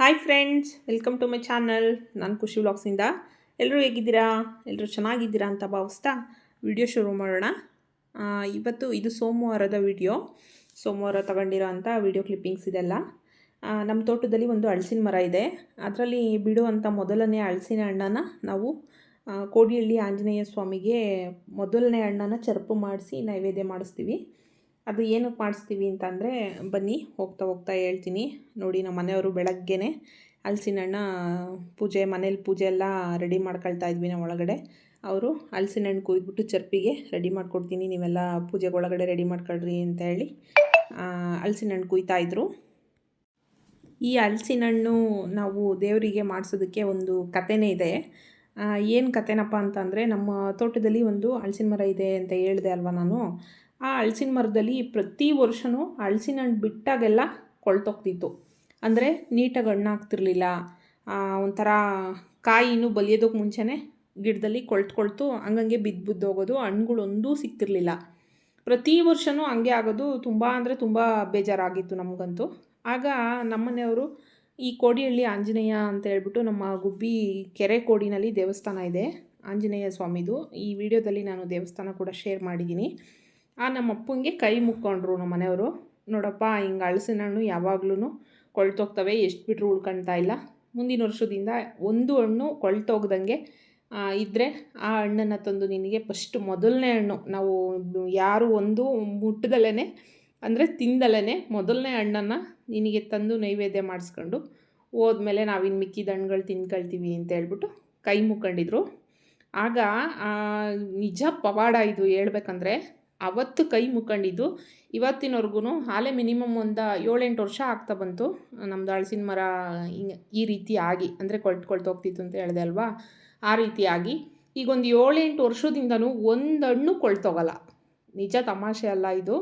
Hi friends, welcome to my channel. ನಾನು ಖುಷಿ ವ್ಲಾಗ್ಸಿಂದ. ಎಲ್ಲರೂ ಹೇಗಿದ್ದೀರಾ? ಎಲ್ಲರೂ ಚೆನ್ನಾಗಿದ್ದೀರಾ ಅಂತ ಭಾವಿಸ್ತಾ ವಿಡಿಯೋ ಶುರು ಮಾಡೋಣ. ಇವತ್ತು ಇದು ಸೋಮವಾರದ ವಿಡಿಯೋ. ಸೋಮವಾರ ತಗೊಂಡಿರೋ ಅಂಥ ವಿಡಿಯೋ ಕ್ಲಿಪ್ಪಿಂಗ್ಸ್ ಇದೆಲ್ಲ. ನಮ್ಮ ತೋಟದಲ್ಲಿ ಒಂದು ಹಲಸಿನ ಮರ ಇದೆ. ಅದರಲ್ಲಿ ಬಿಡುವಂಥ ಮೊದಲನೇ ಹಲಸಿನ ಹಣ್ಣನ್ನು ನಾವು ಕೋಡಿಹಳ್ಳಿ ಆಂಜನೇಯ ಸ್ವಾಮಿಗೆ ಮೊದಲನೇ ಹಣ್ಣನ್ನು ಚರ್ಪು ಮಾಡಿಸಿ ನೈವೇದ್ಯ ಮಾಡಿಸ್ತೀವಿ. ಅದು ಏನಕ್ಕೆ ಮಾಡಿಸ್ತೀವಿ ಅಂತಂದರೆ ಬನ್ನಿ ಹೋಗ್ತಾ ಹೋಗ್ತಾ ಹೇಳ್ತೀನಿ. ನೋಡಿ, ನಮ್ಮ ಮನೆಯವರು ಬೆಳಗ್ಗೆನೇ ಹಲಸಿನ ಹಣ್ಣು ಮನೇಲಿ ಪೂಜೆ ಎಲ್ಲ ರೆಡಿ ಮಾಡ್ಕೊಳ್ತಾ ಇದ್ವಿ. ನಾವು ಒಳಗಡೆ ಅವರು ಹಲಸಿನ ಹಣ್ಣು ಕುಯ್ದುಬಿಟ್ಟು ಚರ್ಪಿಗೆ ರೆಡಿ ಮಾಡ್ಕೊಡ್ತೀನಿ, ನೀವೆಲ್ಲ ಪೂಜೆಗೆ ಒಳಗಡೆ ರೆಡಿ ಮಾಡ್ಕೊಳ್ರಿ ಅಂತ ಹೇಳಿ ಹಲಸಿನ ಹಣ್ಣು ಕುಯ್ತಾಯಿದ್ರು. ಈ ಹಲಸಿನ ಹಣ್ಣು ನಾವು ದೇವರಿಗೆ ಮಾಡಿಸೋದಕ್ಕೆ ಒಂದು ಕಥೆನೇ ಇದೆ. ಏನು ಕಥೆನಪ್ಪ ಅಂತಂದರೆ, ನಮ್ಮ ತೋಟದಲ್ಲಿ ಒಂದು ಹಲಸಿನ ಮರ ಇದೆ ಅಂತ ಹೇಳಿದೆ ಅಲ್ವಾ ನಾನು. ಆ ಹಲಸಿನ ಮರದಲ್ಲಿ ಪ್ರತಿ ವರ್ಷವೂ ಹಲಸಿನ ಹಣ್ಣು ಬಿಟ್ಟಾಗೆಲ್ಲ ಕೊಳ್ತೋಗ್ತಿತ್ತು. ಅಂದರೆ ನೀಟಾಗಿ ಹಣ್ಣಾಗ್ತಿರ್ಲಿಲ್ಲ. ಒಂಥರ ಕಾಯಿನೂ ಬಲಿಯೋದಕ್ಕೆ ಮುಂಚೆನೇ ಗಿಡದಲ್ಲಿ ಕೊಳ್ತು ಹಂಗಂಗೆ ಬಿದ್ದು ಹೋಗೋದು, ಹಣ್ಣುಗಳೊಂದೂ ಸಿಗ್ತಿರ್ಲಿಲ್ಲ. ಪ್ರತಿ ವರ್ಷವೂ ಹಂಗೆ ಆಗೋದು. ತುಂಬ ಅಂದರೆ ತುಂಬ ಬೇಜಾರಾಗಿತ್ತು ನಮಗಂತೂ. ಆಗ ನಮ್ಮನೆಯವರು ಈ ಕೋಡಿಹಳ್ಳಿ ಆಂಜನೇಯ ಅಂತ ಹೇಳ್ಬಿಟ್ಟು ನಮ್ಮ ಗುಬ್ಬಿ ಕೆರೆ ಕೋಡಿನಲ್ಲಿ ದೇವಸ್ಥಾನ ಇದೆ, ಆಂಜನೇಯ ಸ್ವಾಮಿದು. ಈ ವಿಡಿಯೋದಲ್ಲಿ ನಾನು ದೇವಸ್ಥಾನ ಕೂಡ ಶೇರ್ ಮಾಡಿದ್ದೀನಿ. ನಮ್ಮ ಅಪ್ಪಂಗೆ ಕೈ ಮುಕ್ಕೊಂಡ್ರು ನಮ್ಮ ಮನೆಯವರು. ನೋಡಪ್ಪ, ಹಿಂಗೆ ಹಲಸಿನ ಹಣ್ಣು ಯಾವಾಗ್ಲೂ ಕೊಳ್ತೋಗ್ತವೆ, ಎಷ್ಟು ಬಿಟ್ಟರು ಉಳ್ಕೊಳ್ತಾ ಇಲ್ಲ. ಮುಂದಿನ ವರ್ಷದಿಂದ ಒಂದು ಹಣ್ಣು ಕೊಳ್ತೋಗ್ದಂಗೆ ಇದ್ದರೆ ಆ ಹಣ್ಣನ್ನು ತಂದು ನಿನಗೆ ಫಸ್ಟ್ ಮೊದಲನೇ ಹಣ್ಣು, ನಾವು ಯಾರು ಒಂದು ಮುಟ್ಟದಲ್ಲೇ ಅಂದರೆ ತಿಂದಲೇ ಮೊದಲನೇ ಹಣ್ಣನ್ನು ನಿನಗೆ ತಂದು ನೈವೇದ್ಯ ಮಾಡಿಸ್ಕೊಂಡು ಹೋದ್ಮೇಲೆ ನಾವಿನ್ನು ಮಿಕ್ಕಿದ ಹಣ್ಣುಗಳು ತಿನ್ಕೊಳ್ತೀವಿ ಅಂತ ಹೇಳ್ಬಿಟ್ಟು ಕೈ ಮುಕ್ಕೊಂಡಿದ್ರು. ಆಗ ನಿಜ ಪವಾಡ ಇದು ಹೇಳ್ಬೇಕಂದ್ರೆ. ಅವತ್ತು ಕೈ ಮುಕ್ಕೊಂಡಿದ್ದು ಇವತ್ತಿನವರೆಗೂ ಹಾಲೆ ಮಿನಿಮಮ್ ಒಂದು 7-8 ವರ್ಷ ಆಗ್ತಾ ಬಂತು. ನಮ್ಮದು ಹಲಸಿನ ಮರ ಹಿಂಗೆ ಈ ರೀತಿ ಆಗಿ, ಅಂದರೆ ಕೊಳ್ತೋಗ್ತಿತ್ತು ಅಂತ ಹೇಳಿದೆ ಅಲ್ವಾ, ಆ ರೀತಿಯಾಗಿ ಈಗ ಒಂದು 7-8 ವರ್ಷದಿಂದನೂ ಒಂದು ಹಣ್ಣು ಕೊಳ್ತೋಗಲ್ಲ. ನಿಜ ತಮಾಷೆ ಅಲ್ಲ ಇದು.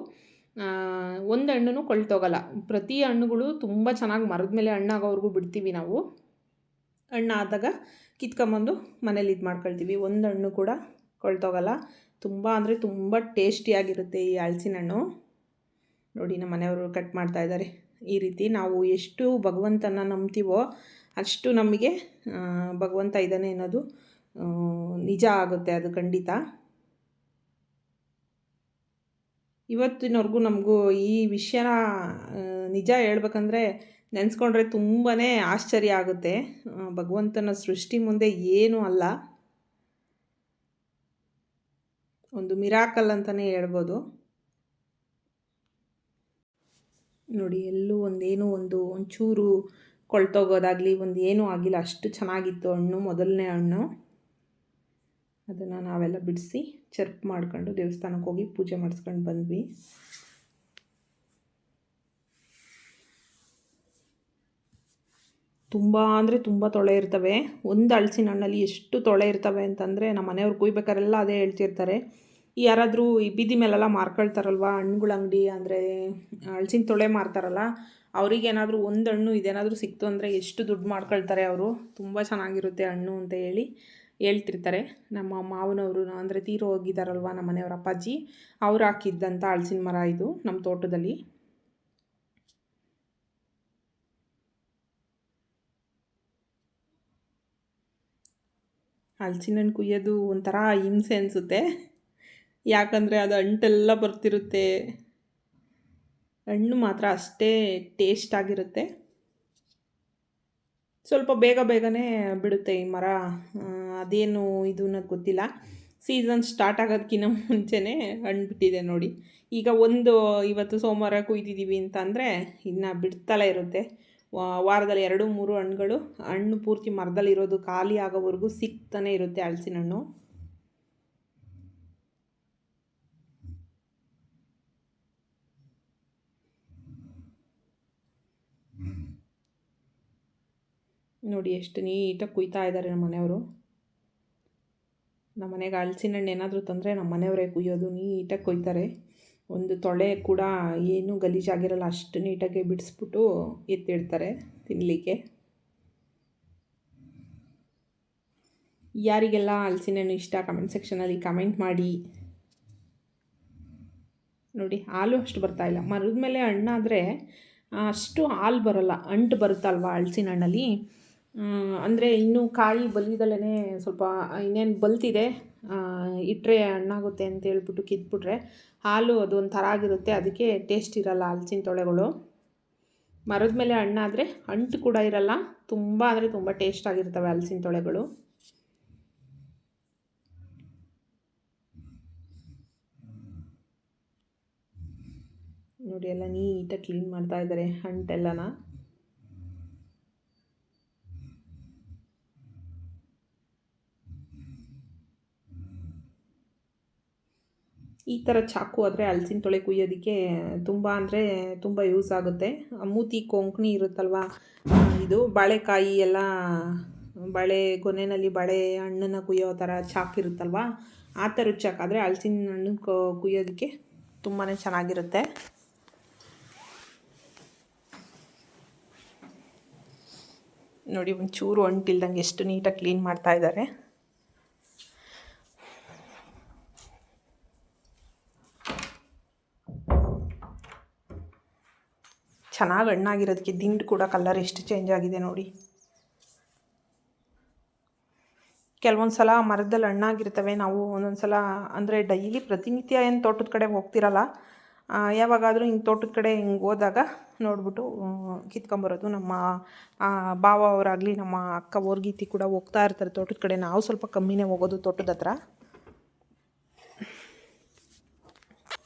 ಒಂದು ಹಣ್ಣು ಕೊಳ್ತೋಗಲ್ಲ. ಪ್ರತಿ ಹಣ್ಣುಗಳು ತುಂಬ ಚೆನ್ನಾಗಿ ಮರದ ಮೇಲೆ ಹಣ್ಣಾಗೋವರೆಗೂ ಬಿಡ್ತೀವಿ ನಾವು. ಹಣ್ಣಾದಾಗ ಕಿತ್ಕೊಂಬಂದು ಮನೇಲಿ ಇದು ಮಾಡ್ಕೊಳ್ತೀವಿ. ಒಂದು ಹಣ್ಣು ಕೂಡ ಕೊಳ್ತೋಗಲ್ಲ. ತುಂಬ ಅಂದರೆ ತುಂಬ ಟೇಸ್ಟಿಯಾಗಿರುತ್ತೆ ಈ ಹಲಸಿನ ಹಣ್ಣು. ನೋಡಿ, ನಮ್ಮ ಮನೆಯವರು ಕಟ್ ಮಾಡ್ತಾಯಿದ್ದಾರೆ. ಈ ರೀತಿ ನಾವು ಎಷ್ಟು ಭಗವಂತನ ನಂಬ್ತೀವೋ ಅಷ್ಟು ನಮಗೆ ಭಗವಂತ ಇದ್ದಾನೆ ಅನ್ನೋದು ನಿಜ ಆಗುತ್ತೆ, ಅದು ಖಂಡಿತ. ಇವತ್ತಿನವರೆಗೂ ನಮಗೂ ಈ ವಿಷಯನ ನಿಜ ಹೇಳ್ಬೇಕಂದ್ರೆ ನೆನೆಸ್ಕೊಂಡ್ರೆ ತುಂಬಾ ಆಶ್ಚರ್ಯ ಆಗುತ್ತೆ. ಭಗವಂತನ ಸೃಷ್ಟಿ ಮುಂದೆ ಏನೂ ಅಲ್ಲ, ಒಂದು ಮಿರಾಕಲ್ ಅಂತಲೇ ಹೇಳ್ಬೋದು. ನೋಡಿ, ಎಲ್ಲೂ ಒಂಚೂರು ಕೊಳ್ತೋಗೋದಾಗಲಿ ಏನೂ ಆಗಿಲ್ಲ. ಅಷ್ಟು ಚೆನ್ನಾಗಿತ್ತು ಹಣ್ಣು, ಮೊದಲನೇ ಹಣ್ಣು. ಅದನ್ನು ನಾವೆಲ್ಲ ಬಿಡಿಸಿ ಚರ್ಪ್ ಮಾಡ್ಕೊಂಡು ದೇವಸ್ಥಾನಕ್ಕೆ ಹೋಗಿ ಪೂಜೆ ಮಾಡಿಸ್ಕೊಂಡು ಬಂದ್ವಿ. ತುಂಬ ಅಂದರೆ ತುಂಬ ತೊಳೆ ಇರ್ತವೆ. ಒಂದು ಹಲಸಿನ ಹಣ್ಣಲ್ಲಿ ಎಷ್ಟು ತೊಳೆ ಇರ್ತವೆ ಅಂತಂದರೆ, ನಮ್ಮ ಮನೆಯವ್ರು ಕುಯ್ಬೇಕಾರೆಲ್ಲ ಅದೇ ಹೇಳ್ತಿರ್ತಾರೆ. ಯಾರಾದರೂ ಈ ಬೀದಿ ಮೇಲೆಲ್ಲ ಮಾರ್ಕೊಳ್ತಾರಲ್ವ ಹಣ್ಣುಗಳ ಅಂಗಡಿ, ಅಂದರೆ ಹಲಸಿನ ತೊಳೆ ಮಾರ್ತಾರಲ್ಲ, ಅವ್ರಿಗೇನಾದರೂ ಒಂದು ಹಣ್ಣು ಇದೇನಾದರೂ ಸಿಕ್ತು ಅಂದರೆ ಎಷ್ಟು ದುಡ್ಡು ಮಾಡ್ಕೊಳ್ತಾರೆ ಅವರು. ತುಂಬ ಚೆನ್ನಾಗಿರುತ್ತೆ ಹಣ್ಣು ಅಂತ ಹೇಳಿ ಹೇಳ್ತಿರ್ತಾರೆ. ನಮ್ಮ ಮಾವನವರು, ಅಂದರೆ ತೀರೋ ಹೋಗಿದ್ದಾರಲ್ವ ನಮ್ಮ ಮನೆಯವ್ರ ಅಪ್ಪಾಜಿ, ಅವ್ರು ಹಾಕಿದ್ದಂಥ ಹಲಸಿನ ಮರ ಇದು ನಮ್ಮ ತೋಟದಲ್ಲಿ. ಹಲಸಿನ ಹಣ್ಣು ಕುಯ್ಯೋದು ಒಂಥರ ಹಿಂಸೆ ಅನಿಸುತ್ತೆ. ಯಾಕಂದರೆ ಅದು ಅಂಟೆಲ್ಲ ಬರ್ತಿರುತ್ತೆ. ಹಣ್ಣು ಮಾತ್ರ ಅಷ್ಟೇ ಟೇಸ್ಟ್ ಆಗಿರುತ್ತೆ. ಸ್ವಲ್ಪ ಬೇಗನೆ ಬಿಡುತ್ತೆ ಈ ಮರ. ಅದೇನು ಇದು ಅನ್ನೋದು ಗೊತ್ತಿಲ್ಲ. ಸೀಸನ್ ಸ್ಟಾರ್ಟ್ ಆಗೋದಕ್ಕಿಂತ ಮುಂಚೆನೇ ಹಣ್ಣು ಬಿಟ್ಟಿದೆ ನೋಡಿ. ಈಗ ಇವತ್ತು ಸೋಮವಾರ ಕುಯ್ದಿದ್ದೀವಿ ಅಂತಂದರೆ ಇನ್ನು ಬಿಡ್ತಲೇ ಇರುತ್ತೆ. ವಾರದಲ್ಲಿ 2-3 ಹಣ್ಣು ಪೂರ್ತಿ ಮರದಲ್ಲಿರೋದು ಖಾಲಿ ಆಗೋವರೆಗೂ ಸಿಗ್ತಾನೆ ಇರುತ್ತೆ ಹಲಸಿನ ಹಣ್ಣು. ನೋಡಿ, ಎಷ್ಟು ನೀಟಾಗಿ ಕುಯ್ತಾ ಇದ್ದಾರೆ ನಮ್ಮ ಮನೆಯವರು. ನಮ್ಮ ಮನೆಗೆ ಹಲಸಿನ ಹಣ್ಣು ಏನಾದರೂ ತಂದರೆ ನಮ್ಮ ಮನೆಯವರೇ ಕುಯ್ಯೋದು, ನೀಟಾಗಿ ಕೊಯ್ತಾರೆ. ಒಂದು ತೊಳೆ ಕೂಡ ಏನೂ ಗಲೀಜಾಗಿರಲ್ಲ, ಅಷ್ಟು ನೀಟಾಗಿ ಬಿಡಿಸ್ಬಿಟ್ಟು ಎತ್ತಿಡ್ತಾರೆ ತಿನ್ನಲಿಕ್ಕೆ. ಯಾರಿಗೆಲ್ಲ ಹಲಸಿನ ಹಣ್ಣು ಇಷ್ಟ ಕಮೆಂಟ್ ಸೆಕ್ಷನಲ್ಲಿ ಕಮೆಂಟ್ ಮಾಡಿ. ನೋಡಿ, ಹಾಲು ಅಷ್ಟು ಬರ್ತಾಯಿಲ್ಲ. ಮರದ ಮೇಲೆ ಹಣ್ಣಾದರೆ ಅಷ್ಟು ಹಾಲು ಬರೋಲ್ಲ, ಅಂಟು ಬರುತ್ತಲ್ವ ಹಲಸಿನ ಹಣ್ಣಲ್ಲಿ. ಅಂದರೆ ಇನ್ನೂ ಕಾಯಿ ಬಲಿದಲ್ಲೇ ಸ್ವಲ್ಪ ಇನ್ನೇನು ಬಲ್ತಿದೆ, ಇಟ್ಟರೆ ಹಣ್ಣಾಗುತ್ತೆ ಅಂತ ಹೇಳ್ಬಿಟ್ಟು ಕಿತ್ಬಿಟ್ರೆ ಹಾಲು ಅದು ಒಂಥರ ಆಗಿರುತ್ತೆ, ಅದಕ್ಕೆ ಟೇಸ್ಟ್ ಇರಲ್ಲ ಹಲಸಿನ ತೊಳೆಗಳು. ಮರದ ಮೇಲೆ ಹಣ್ಣಾದರೆ ಅಂಟು ಕೂಡ ಇರಲ್ಲ, ತುಂಬ ಅಂದರೆ ತುಂಬ ಟೇಸ್ಟ್ ಆಗಿರ್ತವೆ ಹಲಸಿನ ತೊಳೆಗಳು. ನೋಡಿ ಎಲ್ಲ ನೀಟಾಗಿ ಕ್ಲೀನ್ ಮಾಡ್ತಾ ಇದ್ದಾರೆ ಅಂಟೆಲ್ಲನ. ಈ ಥರ ಚಾಕು ಆದರೆ ಹಲಸಿನ ತೊಳೆ ಕುಯ್ಯೋದಕ್ಕೆ ತುಂಬ ಅಂದರೆ ತುಂಬ ಯೂಸ್ ಆಗುತ್ತೆ. ಮೂತಿ ಕೊಂಕಣಿ ಇರುತ್ತಲ್ವ, ಇದು ಬಾಳೆಕಾಯಿ ಎಲ್ಲ ಬಾಳೆ ಗೊನೆಯಲ್ಲಿ ಬಾಳೆ ಹಣ್ಣನ್ನು ಕುಯ್ಯೋ ಥರ ಚಾಕು ಇರುತ್ತಲ್ವ, ಆ ಥರದ ಚಾಕು ಆದರೆ ಹಲಸಿನ ಹಣ್ಣು ಕುಯ್ಯೋದಕ್ಕೆ ತುಂಬಾ ಚೆನ್ನಾಗಿರುತ್ತೆ. ನೋಡಿ ಒಂಚೂರು ಅಂಟಿಲ್ದಂಗೆ ಎಷ್ಟು ನೀಟಾಗಿ ಕ್ಲೀನ್ ಮಾಡ್ತಾ ಇದ್ದಾರೆ. ಚೆನ್ನಾಗಿ ಹಣ್ಣಾಗಿರೋದಕ್ಕೆ ದಿಂಡು ಕೂಡ ಕಲರ್ ಎಷ್ಟು ಚೇಂಜ್ ಆಗಿದೆ ನೋಡಿ. ಕೆಲವೊಂದು ಸಲ ಮರದಲ್ಲಿ ಹಣ್ಣಾಗಿರ್ತವೆ, ನಾವು ಒಂದೊಂದು ಸಲ ಅಂದರೆ ಡೈಲಿ ಪ್ರತಿನಿತ್ಯ ಏನು ತೋಟದ ಕಡೆ ಹೋಗ್ತಿರಲ್ಲ, ಯಾವಾಗಾದರೂ ಹಿಂಗೆ ತೋಟದ ಕಡೆ ಹಿಂಗೆ ಹೋದಾಗ ನೋಡ್ಬಿಟ್ಟು ಕಿತ್ಕೊಂಬರೋದು. ನಮ್ಮ ಭಾವ ಅವರಾಗಲಿ ನಮ್ಮ ಅಕ್ಕ ಓರ್ಗೀತಿ ಕೂಡ ಹೋಗ್ತಾ ಇರ್ತಾರೆ ತೋಟದ ಕಡೆ. ನಾವು ಸ್ವಲ್ಪ ಕಮ್ಮಿನೇ ಹೋಗೋದು ತೋಟದ ಹತ್ರ.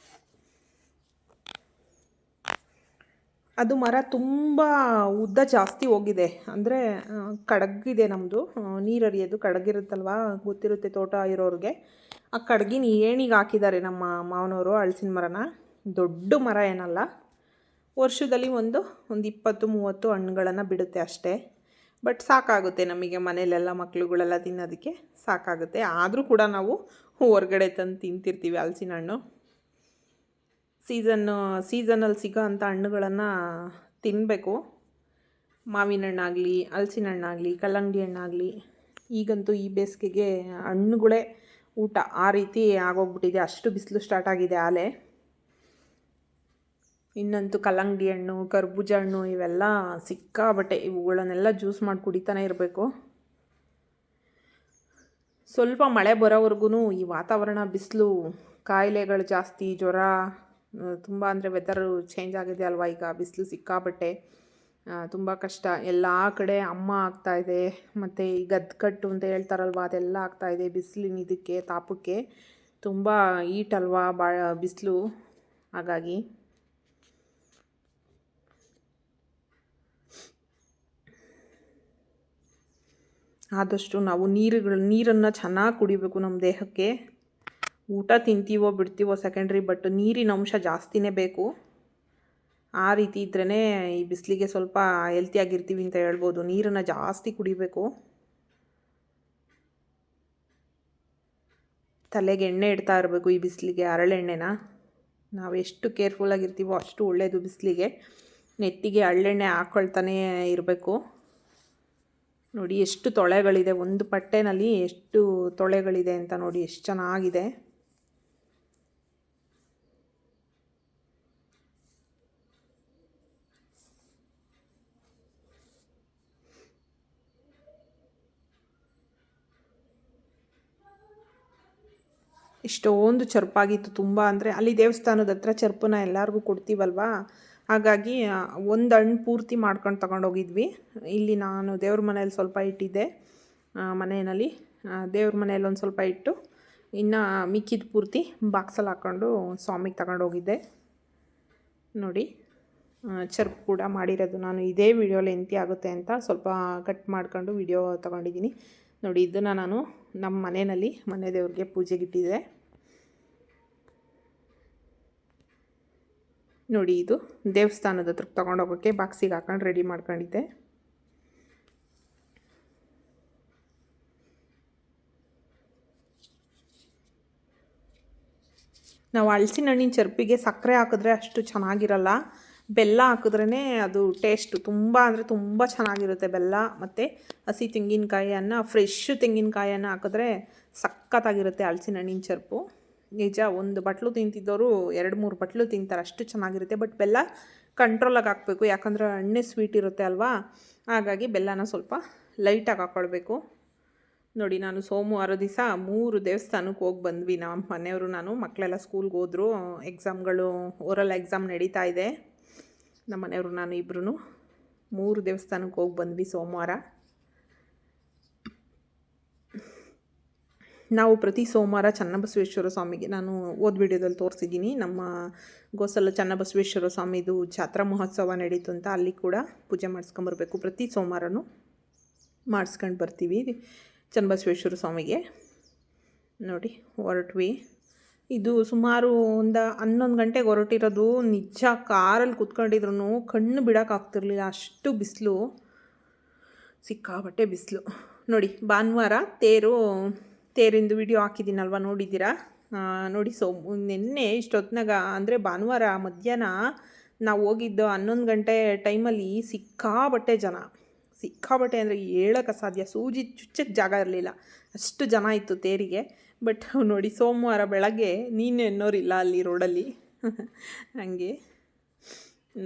ಅದು ಮರ ತುಂಬ ಉದ್ದ ಜಾಸ್ತಿ ಹೋಗಿದೆ, ಅಂದರೆ ಕಡಗಿದೆ ನಮ್ಮದು. ನೀರು ಹರಿಯೋದು ಕಡಗಿರುತ್ತಲ್ವ, ಗೊತ್ತಿರುತ್ತೆ ತೋಟ ಇರೋರಿಗೆ. ಆ ಕಡಗಿನ ಏಣಿಗೆ ಹಾಕಿದ್ದಾರೆ ನಮ್ಮ ಮಾವನವರು ಹಲಸಿನ ಮರನ. ದೊಡ್ಡ ಮರ ಏನಲ್ಲ, ವರ್ಷದಲ್ಲಿ ಒಂದು 20-30 ಹಣ್ಣುಗಳನ್ನು ಬಿಡುತ್ತೆ ಅಷ್ಟೇ. ಬಟ್ ಸಾಕಾಗುತ್ತೆ ನಮಗೆ, ಮನೇಲೆಲ್ಲ ಮಕ್ಳುಗಳೆಲ್ಲ ತಿನ್ನೋದಕ್ಕೆ ಸಾಕಾಗುತ್ತೆ. ಆದರೂ ಕೂಡ ನಾವು ಹೊರಗಡೆ ತಂದು ತಿಂತಿರ್ತೀವಿ ಹಲಸಿನ ಹಣ್ಣು. ಸೀಸನಲ್ಲಿ ಸಿಗೋ ಅಂಥ ಹಣ್ಣುಗಳನ್ನು ತಿನ್ನಬೇಕು. ಮಾವಿನ ಹಣ್ಣಾಗಲಿ, ಹಲಸಿನ ಹಣ್ಣಾಗಲಿ, ಕಲ್ಲಂಗಡಿ ಹಣ್ಣಾಗಲಿ. ಈಗಂತೂ ಈ ಬೇಸಿಗೆಗೆ ಹಣ್ಣುಗಳೇ ಊಟ, ಆ ರೀತಿ ಆಗೋಗ್ಬಿಟ್ಟಿದೆ. ಅಷ್ಟು ಬಿಸಿಲು ಸ್ಟಾರ್ಟ್ ಆಗಿದೆ ಆಲೆ. ಇನ್ನಂತೂ ಕಲ್ಲಂಗಡಿ ಹಣ್ಣು, ಕರ್ಬೂಜ ಹಣ್ಣು ಇವೆಲ್ಲ ಸಿಕ್ಕಾಬಟ್ಟೆ. ಇವುಗಳನ್ನೆಲ್ಲ ಜ್ಯೂಸ್ ಮಾಡಿ ಕುಡಿತಾನೆ ಇರಬೇಕು. ಸ್ವಲ್ಪ ಮಳೆ ಬರೋವರೆಗೂ ಈ ವಾತಾವರಣ ಬಿಸಿಲು, ಕಾಯಿಲೆಗಳು ಜಾಸ್ತಿ, ಜ್ವರ ತುಂಬ ಅಂದರೆ ವೆದರು ಚೇಂಜ್ ಆಗಿದೆ ಅಲ್ವಾ. ಈಗ ಬಿಸಿಲು ಸಿಕ್ಕಾಬಟ್ಟೆ, ತುಂಬ ಕಷ್ಟ. ಎಲ್ಲ ಕಡೆ ಅಮ್ಮ ಆಗ್ತಾಯಿದೆ, ಮತ್ತು ಈ ಗದ್ಕಟ್ಟು ಅಂತ ಹೇಳ್ತಾರಲ್ವ ಅದೆಲ್ಲ ಆಗ್ತಾಯಿದೆ ಬಿಸಿಲಿನ ಇದಕ್ಕೆ, ತಾಪಕ್ಕೆ. ತುಂಬ ಈಟ್ ಅಲ್ವಾ ಬಿಸಿಲು, ಹಾಗಾಗಿ ಆದಷ್ಟು ನಾವು ನೀರನ್ನು ಚೆನ್ನಾಗಿ ಕುಡಿಬೇಕು ನಮ್ಮ ದೇಹಕ್ಕೆ. ಊಟ ತಿಂತೀವೋ ಬಿಡ್ತೀವೋ ಸೆಕೆಂಡ್ರಿ, ಬಟ್ ನೀರಿನ ಅಂಶ ಜಾಸ್ತಿನೇ ಬೇಕು. ಆ ರೀತಿ ಇದ್ರೇ ಈ ಬಿಸಿಲಿಗೆ ಸ್ವಲ್ಪ ಹೆಲ್ತಿಯಾಗಿರ್ತೀವಿ ಅಂತ ಹೇಳ್ಬೋದು. ನೀರನ್ನು ಜಾಸ್ತಿ ಕುಡಿಬೇಕು. ತಲೆಗೆ ಎಣ್ಣೆ ಇಡ್ತಾ ಇರಬೇಕು ಈ ಬಿಸಿಲಿಗೆ, ಹರಳೆಣ್ಣೆನ. ನಾವು ಎಷ್ಟು ಕೇರ್ಫುಲ್ಲಾಗಿರ್ತೀವೋ ಅಷ್ಟು ಒಳ್ಳೆಯದು ಬಿಸಿಲಿಗೆ. ನೆತ್ತಿಗೆ ಹರಳೆಣ್ಣೆ ಹಾಕ್ಕೊಳ್ತಾನೇ ಇರಬೇಕು. ನೋಡಿ ಎಷ್ಟು ತೊಳೆಗಳಿದೆ, ಒಂದು ಪಟ್ಟೆನಲ್ಲಿ ಎಷ್ಟು ತೊಳೆಗಳಿದೆ ಅಂತ ನೋಡಿ, ಎಷ್ಟು ಚೆನ್ನಾಗಿದೆ. ಇಷ್ಟೊಂದು ಚರ್ಪಾಗಿತ್ತು ತುಂಬ. ಅಂದರೆ ಅಲ್ಲಿ ದೇವಸ್ಥಾನದ ಹತ್ರ ಚರ್ಪನ ಎಲ್ಲರಿಗೂ ಕೊಡ್ತೀವಲ್ವ, ಹಾಗಾಗಿ ಒಂದು ಹಣ್ಣು ಪೂರ್ತಿ ಮಾಡ್ಕೊಂಡು ತಗೊಂಡೋಗಿದ್ವಿ. ಇಲ್ಲಿ ನಾನು ದೇವ್ರ ಮನೇಲಿ ಸ್ವಲ್ಪ ಇಟ್ಟಿದ್ದೆ, ಮನೆಯಲ್ಲಿ ದೇವ್ರ ಮನೇಲಿ ಒಂದು ಸ್ವಲ್ಪ ಇಟ್ಟು, ಇನ್ನು ಮಿಕ್ಕಿದ ಪೂರ್ತಿ ಬಾಕ್ಸಲ್ಲಿ ಹಾಕ್ಕೊಂಡು ಸ್ವಾಮಿಗೆ ತಗೊಂಡೋಗಿದ್ದೆ. ನೋಡಿ ಚರ್ಪ್ ಕೂಡ ಮಾಡಿರೋದು ನಾನು ಇದೇ ವಿಡಿಯೋ ಲೆಂತಿ ಆಗುತ್ತೆ ಅಂತ ಸ್ವಲ್ಪ ಕಟ್ ಮಾಡ್ಕೊಂಡು ವಿಡಿಯೋ ತಗೊಂಡಿದ್ದೀನಿ. ನೋಡಿ ಇದನ್ನು ನಾನು ನಮ್ಮ ಮನೆಯಲ್ಲಿ ಮನೆ ದೇವ್ರಿಗೆ ಪೂಜೆಗಿಟ್ಟಿದ್ದೆ. ನೋಡಿ ಇದು ದೇವಸ್ಥಾನದ ಹತ್ರ ತೊಗೊಂಡೋಗೋಕ್ಕೆ ಬಾಕ್ಸಿಗೆ ಹಾಕೊಂಡು ರೆಡಿ ಮಾಡ್ಕೊಂಡಿದ್ದೆ. ನಾವು ಹಲಸಿನ ಹಣ್ಣಿನ ಚರ್ಪಿಗೆ ಸಕ್ಕರೆ ಹಾಕಿದ್ರೆ ಅಷ್ಟು ಚೆನ್ನಾಗಿರಲ್ಲ, ಬೆಲ್ಲ ಹಾಕಿದ್ರೇ ಅದು ಟೇಸ್ಟು ತುಂಬ ಅಂದರೆ ತುಂಬ ಚೆನ್ನಾಗಿರುತ್ತೆ. ಬೆಲ್ಲ ಮತ್ತು ಹಸಿ ತೆಂಗಿನಕಾಯಿಯನ್ನು, ಫ್ರೆಶ್ ತೆಂಗಿನಕಾಯಿಯನ್ನು ಹಾಕಿದ್ರೆ ಸಖತ್ತಾಗಿರುತ್ತೆ ಹಲಸಿನ ಹಣ್ಣಿನ ಚರ್ಪು. ನಿಜ, ಒಂದು ಬಟ್ಲು ತಿಂತಿದ್ದವರು 2-3 ಬಟ್ಲು ತಿಂತಾರೆ, ಅಷ್ಟು ಚೆನ್ನಾಗಿರುತ್ತೆ. ಬಟ್ ಬೆಲ್ಲ ಕಂಟ್ರೋಲಾಗಿ ಹಾಕಬೇಕು, ಯಾಕಂದರೆ ಎಣ್ಣೆ ಸ್ವೀಟ್ ಇರುತ್ತೆ ಅಲ್ವಾ, ಹಾಗಾಗಿ ಬೆಲ್ಲನ ಸ್ವಲ್ಪ ಲೈಟಾಗಿ ಹಾಕ್ಕೊಳ್ಬೇಕು. ನೋಡಿ, ನಾನು ಸೋಮವಾರ ದಿವಸ 3 ದೇವಸ್ಥಾನಕ್ಕೆ ಹೋಗಿ ಬಂದ್ವಿ. ನಮ್ಮ ಮನೆಯವರು ನಾನು, ಮಕ್ಕಳೆಲ್ಲ ಸ್ಕೂಲ್ಗೆ ಹೋದರು. ಎಕ್ಸಾಮ್ಗಳು, ಓರಲ್ ಎಕ್ಸಾಮ್ ನಡೀತಾ ಇದೆ. ನಮ್ಮ ಮನೆಯವರು ನಾನು ಇಬ್ಬರೂ 3 ದೇವಸ್ಥಾನಕ್ಕೆ ಹೋಗಿ ಬಂದ್ವಿ ಸೋಮವಾರ. ನಾವು ಪ್ರತಿ ಸೋಮವಾರ ಚನ್ನಬಸವೇಶ್ವರ ಸ್ವಾಮಿಗೆ, ನಾನು ಓದ್ ವಿಡಿಯೋದಲ್ಲಿ ತೋರಿಸಿದ್ದೀನಿ, ನಮ್ಮ ಗೋಸಲ ಚನ್ನಬಸವೇಶ್ವರ ಸ್ವಾಮಿದು ಜಾತ್ರಾ ಮಹೋತ್ಸವ ನಡೀತು ಅಂತ, ಅಲ್ಲಿ ಕೂಡ ಪೂಜೆ ಮಾಡಿಸ್ಕೊಂಬರ್ಬೇಕು. ಪ್ರತಿ ಸೋಮವಾರನೂ ಮಾಡಿಸ್ಕೊಂಡು ಬರ್ತೀವಿ ಚನ್ನಬಸವೇಶ್ವರ ಸ್ವಾಮಿಗೆ. ನೋಡಿ, ಹೊರಟ್ವಿ. ಇದು ಸುಮಾರು ಒಂದು 11 ಗಂಟೆಗೆ ಹೊರಟಿರೋದು. ನಿಜ ಕಾರಲ್ಲಿ ಕೂತ್ಕೊಂಡಿದ್ರು ಕಣ್ಣು ಬಿಡೋಕ್ಕಾಗ್ತಿರ್ಲಿಲ್ಲ, ಅಷ್ಟು ಬಿಸಿಲು, ಸಿಕ್ಕಾಬಟ್ಟೆ ಬಿಸಿಲು. ನೋಡಿ, ಭಾನುವಾರ ತೇರಿಂದು ವಿಡಿಯೋ ಹಾಕಿದ್ದೀನಲ್ವ, ನೋಡಿದ್ದೀರಾ? ನೋಡಿ, ನಿನ್ನೆ ಇಷ್ಟೊತ್ತಿನಾಗ, ಅಂದರೆ ಭಾನುವಾರ ಮಧ್ಯಾಹ್ನ ನಾವು ಹೋಗಿದ್ದು 11 ಗಂಟೆ ಟೈಮಲ್ಲಿ ಸಿಕ್ಕಾಬಟ್ಟೆ ಅಂದರೆ ಹೇಳೋಕ್ಕೆ ಅಸಾಧ್ಯ. ಸೂಜಿ ಚುಚ್ಚಕ್ಕೆ ಜಾಗ ಇರಲಿಲ್ಲ, ಅಷ್ಟು ಜನ ಇತ್ತು ತೇರಿಗೆ. ಬಟ್ ನೋಡಿ, ಸೋಮವಾರ ಬೆಳಗ್ಗೆ ನೀನು ಎನ್ನೋರಿಲ್ಲ ಅಲ್ಲಿ ರೋಡಲ್ಲಿ ಹಾಗೆ.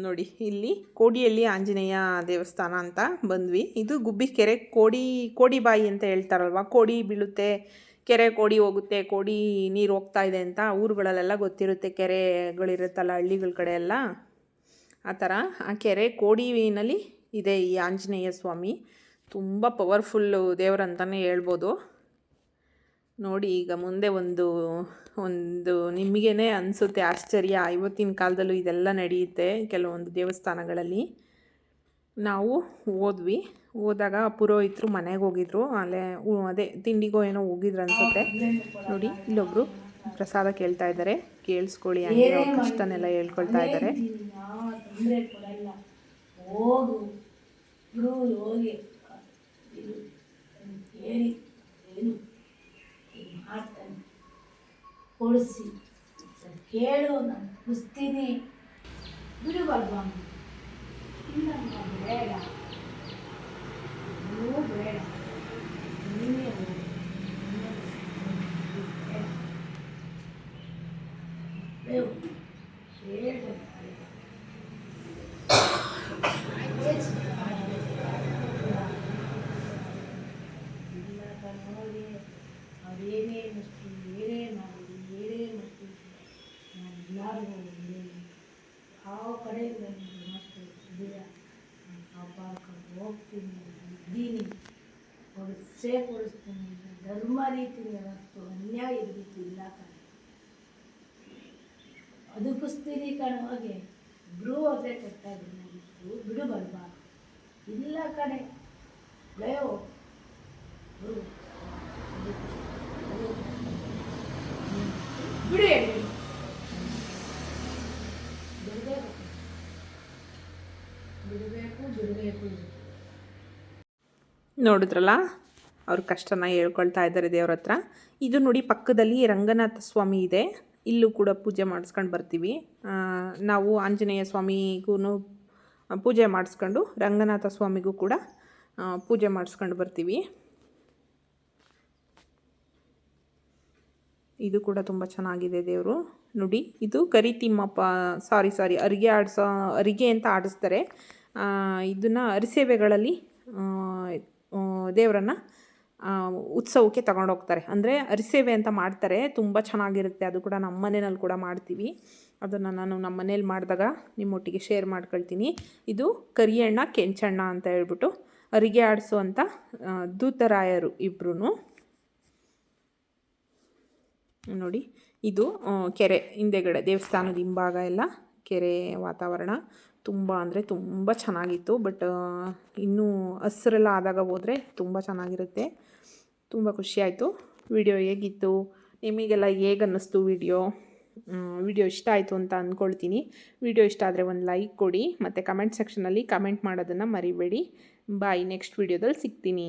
ನೋಡಿ, ಇಲ್ಲಿ ಕೋಡಿಯಲ್ಲಿ ಆಂಜನೇಯ ದೇವಸ್ಥಾನ ಅಂತ ಬಂದ್ವಿ. ಇದು ಗುಬ್ಬಿಕೆರೆ ಕೋಡಿಬಾಯಿ ಅಂತ ಹೇಳ್ತಾರಲ್ವ, ಕೋಡಿ ಬೀಳುತ್ತೆ, ಕೆರೆ ಕೋಡಿ ಹೋಗುತ್ತೆ, ಕೋಡಿ ನೀರು ಹೋಗ್ತಾ ಇದೆ ಅಂತ ಊರುಗಳಲ್ಲೆಲ್ಲ ಗೊತ್ತಿರುತ್ತೆ, ಕೆರೆಗಳಿರುತ್ತಲ್ಲ ಹಳ್ಳಿಗಳ ಕಡೆ ಎಲ್ಲ, ಆ ಥರ. ಆ ಕೆರೆ ಕೋಡಿನಲ್ಲಿ ಇದೆ ಈ ಆಂಜನೇಯ ಸ್ವಾಮಿ. ತುಂಬ ಪವರ್ಫುಲ್ಲು ದೇವರಂತಲೇ ಹೇಳ್ಬೋದು. ನೋಡಿ, ಈಗ ಮುಂದೆ ಒಂದು ನಿಮಗೇ ಅನಿಸುತ್ತೆ ಆಶ್ಚರ್ಯ, ಇವತ್ತಿನ ಕಾಲದಲ್ಲೂ ಇದೆಲ್ಲ ನಡೆಯುತ್ತೆ ಕೆಲವೊಂದು ದೇವಸ್ಥಾನಗಳಲ್ಲಿ. ನಾವು ಹೋದಾಗ ಪುರೋಹಿತರು ಮನೆಗೆ ಹೋಗಿದ್ರು, ಅದೇ ತಿಂಡಿಗೋ ಏನೋ ಹೋಗಿದ್ರು ಅನಿಸುತ್ತೆ. ನೋಡಿ, ಇಲ್ಲೊಬ್ಬರು ಪ್ರಸಾದ ಕೇಳ್ತಾ ಇದ್ದಾರೆ, ಕೇಳಿಸ್ಕೊಳ್ಳಿ, ಹಂಗೆ ಅವ್ರ ಕಷ್ಟನೆಲ್ಲ ಹೇಳ್ಕೊಳ್ತಾ ಇದ್ದಾರೆ. ಕೊಡಿಸಿ ಕೇಳು, ನಾನು ಕುಸ್ತೀನಿ, ಬಿಡುವಲ್ವಾ? ಇಲ್ಲ, ಬೇಡ, ಬೇಡ, ನೀನೇ ಹೇಳು. ಅದೇನೇ ಮುಸ್ತಿ, ಏನೇ ಮಾಡಿ, ಏನೇ ಮಾಡ್ತೀವಿ, ನಾನು ಎಲ್ಲರಿಗೂ ಯಾವ ಕಡೆಯಿಂದ ಮಸ್ತು ಇದೆಯ, ನಾನು ಕಾಪಾಡ್ಕೊಂಡು ಹೋಗ್ತೀನಿ, ಇದ್ದೀನಿ, ಕೊಡಿಸ್ತೀನಿ. ಧರ್ಮ ರೀತಿ ಹೊರತು ಅನ್ಯಾಯ ರೀತಿ ಇಲ್ಲ ಕಣೆ. ಅದು ಕುಸ್ತೀನಿ ಕಣೆ. ಹೋಗಿ ಇಬ್ಬರೂ ಹೋದ್ರೆ ಕೊಟ್ಟಾಗಿತ್ತು, ಬಿಡುಬಲ್ವಾ? ಇಲ್ಲ ಕಣೆ, ಲಯೋ ಬಿಡು, ಹೇಳಿ ಬಿಡಬೇಕು. ನೋಡಿದ್ರಲ್ಲ, ಅವ್ರ ಕಷ್ಟನ ಹೇಳ್ಕೊಳ್ತಾ ಇದ್ದಾರೆ ದೇವ್ರ ಹತ್ರ. ಇದು ನೋಡಿ, ಪಕ್ಕದಲ್ಲಿ ರಂಗನಾಥ ಸ್ವಾಮಿ ಇದೆ, ಇಲ್ಲೂ ಕೂಡ ಪೂಜೆ ಮಾಡಿಸ್ಕೊಂಡು ಬರ್ತೀವಿ ನಾವು. ಆಂಜನೇಯ ಸ್ವಾಮಿಗೂ ಪೂಜೆ ಮಾಡಿಸ್ಕೊಂಡು ರಂಗನಾಥ ಸ್ವಾಮಿಗೂ ಕೂಡ ಪೂಜೆ ಮಾಡಿಸ್ಕೊಂಡು ಬರ್ತೀವಿ. ಇದು ಕೂಡ ತುಂಬ ಚೆನ್ನಾಗಿದೆ ದೇವರು. ನೋಡಿ, ಇದು ಕರಿತಿಮ್ಮಪ್ಪ, ಸಾರಿ ಅರಿಗೆ ಅಂತ ಆಡಿಸ್ತಾರೆ. ಇದನ್ನು ಅರಿಸೇವೆಗಳಲ್ಲಿ ದೇವರನ್ನು ಉತ್ಸವಕ್ಕೆ ತಗೊಂಡೋಗ್ತಾರೆ, ಅಂದರೆ ಅರಿಸೇವೆ ಅಂತ ಮಾಡ್ತಾರೆ, ತುಂಬ ಚೆನ್ನಾಗಿರುತ್ತೆ. ಅದು ಕೂಡ ನಮ್ಮ ಮನೆಯಲ್ಲಿ ಕೂಡ ಮಾಡ್ತೀವಿ. ಅದನ್ನು ನಾನು ನಮ್ಮ ಮನೇಲಿ ಮಾಡಿದಾಗ ನಿಮ್ಮೊಟ್ಟಿಗೆ ಶೇರ್ ಮಾಡ್ಕೊಳ್ತೀನಿ. ಇದು ಕರಿಯಣ್ಣ ಕೆಂಚಣ್ಣ ಅಂತ ಹೇಳ್ಬಿಟ್ಟು ಅರಿಗೆ ಆಡಿಸುವಂಥ ದೂತರಾಯರು ಇಬ್ಬರೂ. ನೋಡಿ, ಇದು ಕೆರೆ ಹಿಂದೆಗಡೆ, ದೇವಸ್ಥಾನದ ಹಿಂಭಾಗ ಎಲ್ಲ ಕೆರೆ ವಾತಾವರಣ ತುಂಬ ಅಂದರೆ ತುಂಬ ಚೆನ್ನಾಗಿತ್ತು. ಬಟ್ ಇನ್ನೂ ಹಸ್ರೆಲ್ಲ ಆದಾಗ ಹೋದರೆ ತುಂಬ ಚೆನ್ನಾಗಿರುತ್ತೆ. ತುಂಬ ಖುಷಿಯಾಯಿತು. ವಿಡಿಯೋ ಹೇಗಿತ್ತು, ನಿಮಗೆಲ್ಲ ಹೇಗೆ ಅನ್ನಿಸ್ತು ವಿಡಿಯೋ ಇಷ್ಟ ಆಯಿತು ಅಂತ ಅಂದ್ಕೊಳ್ತೀನಿ. ವಿಡಿಯೋ ಇಷ್ಟ ಆದರೆ ಒಂದು ಲೈಕ್ ಕೊಡಿ, ಮತ್ತು ಕಮೆಂಟ್ ಸೆಕ್ಷನಲ್ಲಿ ಕಮೆಂಟ್ ಮಾಡೋದನ್ನು ಮರಿಬೇಡಿ. ಬಾಯ್, ನೆಕ್ಸ್ಟ್ ವಿಡಿಯೋದಲ್ಲಿ ಸಿಗ್ತೀನಿ.